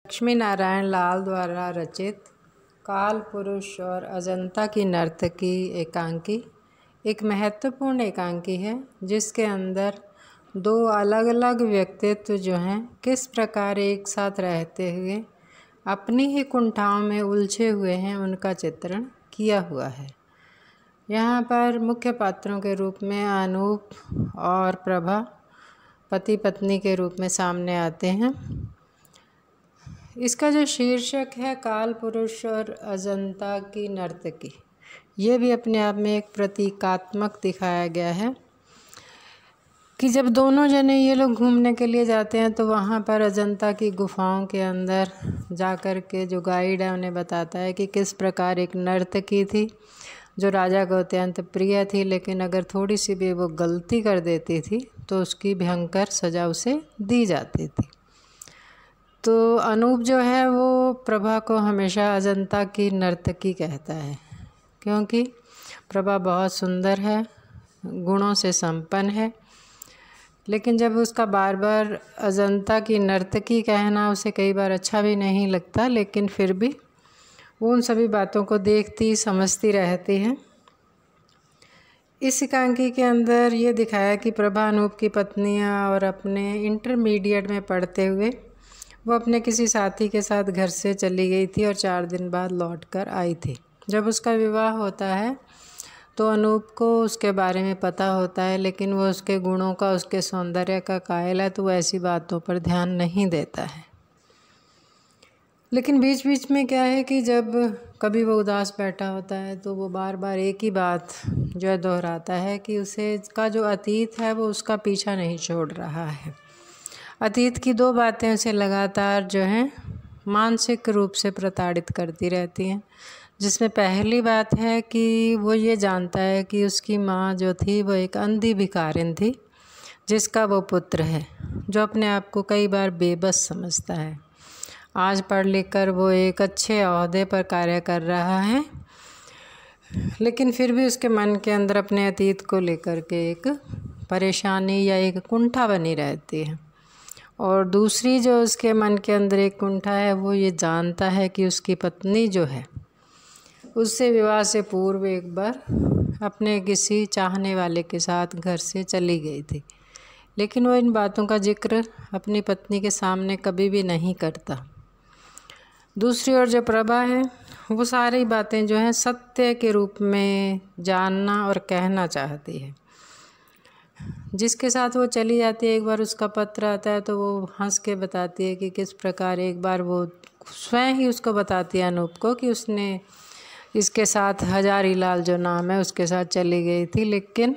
लक्ष्मी नारायण लाल द्वारा रचित काल पुरुष और अजंता की नर्तकी एकांकी एक महत्वपूर्ण एकांकी है, जिसके अंदर दो अलग अलग व्यक्तित्व जो हैं किस प्रकार एक साथ रहते हुए अपनी ही कुंठाओं में उलझे हुए हैं, उनका चित्रण किया हुआ है। यहाँ पर मुख्य पात्रों के रूप में अनूप और प्रभा पति पत्नी के रूप में सामने आते हैं। इसका जो शीर्षक है काल पुरुष और अजंता की नर्तकी, ये भी अपने आप में एक प्रतीकात्मक दिखाया गया है कि जब दोनों जने ये लोग घूमने के लिए जाते हैं तो वहाँ पर अजंता की गुफाओं के अंदर जाकर के जो गाइड है उन्हें बताता है कि किस प्रकार एक नर्तकी थी जो राजा को अत्यंत प्रिय थी, लेकिन अगर थोड़ी सी भी वो गलती कर देती थी तो उसकी भयंकर सज़ा उसे दी जाती थी। तो अनूप जो है वो प्रभा को हमेशा अजंता की नर्तकी कहता है, क्योंकि प्रभा बहुत सुंदर है, गुणों से संपन्न है, लेकिन जब उसका बार बार अजंता की नर्तकी कहना उसे कई बार अच्छा भी नहीं लगता, लेकिन फिर भी वो उन सभी बातों को देखती समझती रहती है। इस एकांकी के अंदर ये दिखाया कि प्रभा अनूप की पत्नियाँ और अपने इंटरमीडिएट में पढ़ते हुए वो अपने किसी साथी के साथ घर से चली गई थी और 4 दिन बाद लौटकर आई थी। जब उसका विवाह होता है तो अनूप को उसके बारे में पता होता है, लेकिन वो उसके गुणों का, उसके सौंदर्य का कायल है, तो वो ऐसी बातों पर ध्यान नहीं देता है। लेकिन बीच बीच में क्या है कि जब कभी वो उदास बैठा होता है तो वो बार बार एक ही बात जो है दोहराता है कि उसे का जो अतीत है वो उसका पीछा नहीं छोड़ रहा है। अतीत की 2 बातें उसे लगातार जो हैं मानसिक रूप से प्रताड़ित करती रहती हैं, जिसमें पहली बात है कि वो ये जानता है कि उसकी माँ जो थी वो एक अंधी भिखारिन थी, जिसका वो पुत्र है, जो अपने आप को कई बार बेबस समझता है। आज पढ़ लिख कर वो एक अच्छे ओहदे पर कार्य कर रहा है, लेकिन फिर भी उसके मन के अंदर अपने अतीत को लेकर के एक परेशानी या एक कुंठा बनी रहती है। और दूसरी जो उसके मन के अंदर एक कुंठा है, वो ये जानता है कि उसकी पत्नी जो है उससे विवाह से पूर्व एक बार अपने किसी चाहने वाले के साथ घर से चली गई थी, लेकिन वो इन बातों का जिक्र अपनी पत्नी के सामने कभी भी नहीं करता। दूसरी ओर जो प्रभा है वो सारी बातें जो हैं सत्य के रूप में जानना और कहना चाहती है। जिसके साथ वो चली जाती है, एक बार उसका पत्र आता है तो वो हंस के बताती है कि किस प्रकार एक बार वो स्वयं ही उसको बताती है अनूप को कि उसने इसके साथ हजारी लाल जो नाम है उसके साथ चली गई थी, लेकिन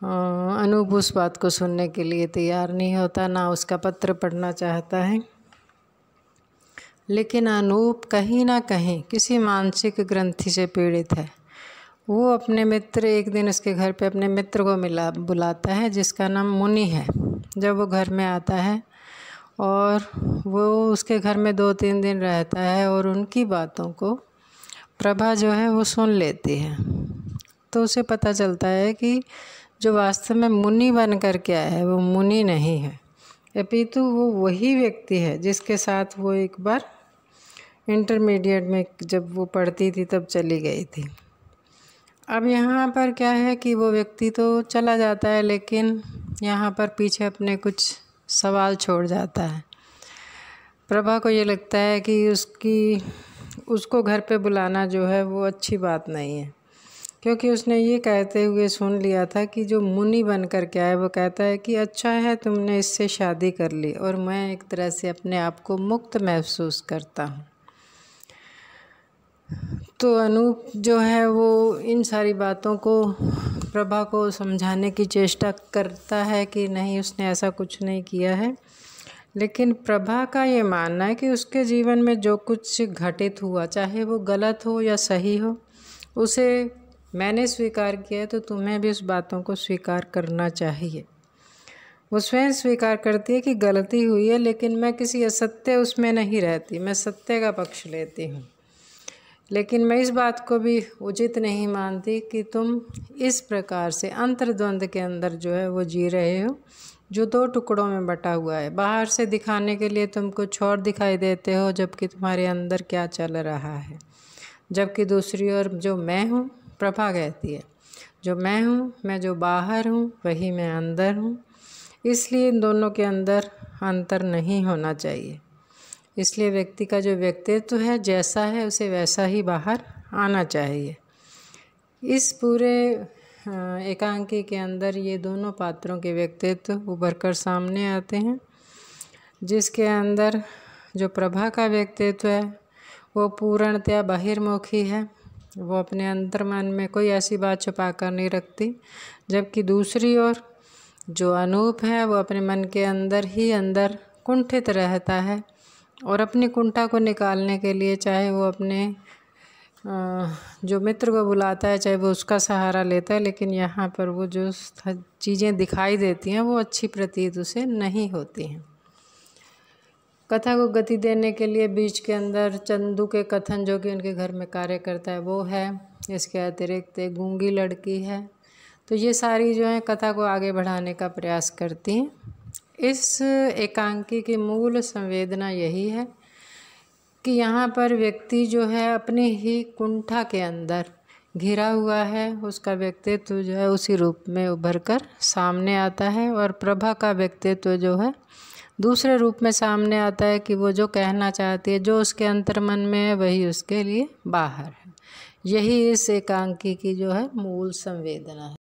अनूप उस बात को सुनने के लिए तैयार नहीं होता, ना उसका पत्र पढ़ना चाहता है। लेकिन अनूप कहीं ना कहीं किसी मानसिक ग्रंथि से पीड़ित है। वो अपने मित्र, एक दिन उसके घर पे अपने मित्र को बुलाता है जिसका नाम मुनि है। जब वो घर में आता है और वो उसके घर में 2-3 दिन रहता है और उनकी बातों को प्रभा जो है वो सुन लेती है, तो उसे पता चलता है कि जो वास्तव में मुनि बन कर के आया है वो मुनि नहीं है, अपितु वो वही व्यक्ति है जिसके साथ वो एक बार इंटरमीडिएट में जब वो पढ़ती थी तब चली गई थी। अब यहाँ पर क्या है कि वो व्यक्ति तो चला जाता है, लेकिन यहाँ पर पीछे अपने कुछ सवाल छोड़ जाता है। प्रभा को ये लगता है कि उसको घर पे बुलाना जो है वो अच्छी बात नहीं है, क्योंकि उसने ये कहते हुए सुन लिया था कि जो मुनि बन कर के आए वो कहता है कि अच्छा है तुमने इससे शादी कर ली और मैं एक तरह से अपने आप को मुक्त महसूस करता हूँ। तो अनूप जो है वो इन सारी बातों को प्रभा को समझाने की चेष्टा करता है कि नहीं, उसने ऐसा कुछ नहीं किया है, लेकिन प्रभा का ये मानना है कि उसके जीवन में जो कुछ घटित हुआ, चाहे वो गलत हो या सही हो, उसे मैंने स्वीकार किया है, तो तुम्हें भी उस बातों को स्वीकार करना चाहिए। वो स्वयं स्वीकार करती है कि गलती हुई है, लेकिन मैं किसी असत्य उसमें नहीं रहती, मैं सत्य का पक्ष लेती हूँ। लेकिन मैं इस बात को भी उचित नहीं मानती कि तुम इस प्रकार से अंतर्द्वंद के अंदर जो है वो जी रहे हो, जो दो टुकड़ों में बटा हुआ है। बाहर से दिखाने के लिए तुम कुछ और दिखाई देते हो, जबकि तुम्हारे अंदर क्या चल रहा है। जबकि दूसरी ओर जो मैं हूँ, प्रभा कहती है, जो मैं हूँ, मैं जो बाहर हूँ वही मैं अंदर हूँ। इसलिए इन दोनों के अंदर अंतर नहीं होना चाहिए। इसलिए व्यक्ति का जो व्यक्तित्व है जैसा है उसे वैसा ही बाहर आना चाहिए। इस पूरे एकांकी के अंदर ये दोनों पात्रों के व्यक्तित्व उभर कर सामने आते हैं। जिसके अंदर जो प्रभा का व्यक्तित्व है वो पूर्णतया बहिर्मुखी है, वो अपने अंतर्मन में कोई ऐसी बात छुपा कर नहीं रखती। जबकि दूसरी ओर जो अनूप है वो अपने मन के अंदर ही अंदर कुंठित रहता है और अपनी कुंठा को निकालने के लिए चाहे वो अपने जो मित्र को बुलाता है, चाहे वो उसका सहारा लेता है, लेकिन यहाँ पर वो जो चीज़ें दिखाई देती हैं वो अच्छी प्रतीत उसे नहीं होती हैं। कथा को गति देने के लिए बीच के अंदर चंदू के कथन जो कि उनके घर में कार्य करता है वो है। इसके अतिरिक्त एक गूंगी लड़की है। तो ये सारी जो है कथा को आगे बढ़ाने का प्रयास करती हैं। इस एकांकी की मूल संवेदना यही है कि यहाँ पर व्यक्ति जो है अपने ही कुंठा के अंदर घिरा हुआ है, उसका व्यक्तित्व जो है उसी रूप में उभर कर सामने आता है। और प्रभा का व्यक्तित्व जो है दूसरे रूप में सामने आता है कि वो जो कहना चाहती है, जो उसके अंतर्मन में है वही उसके लिए बाहर है। यही इस एकांकी की जो है मूल संवेदना है।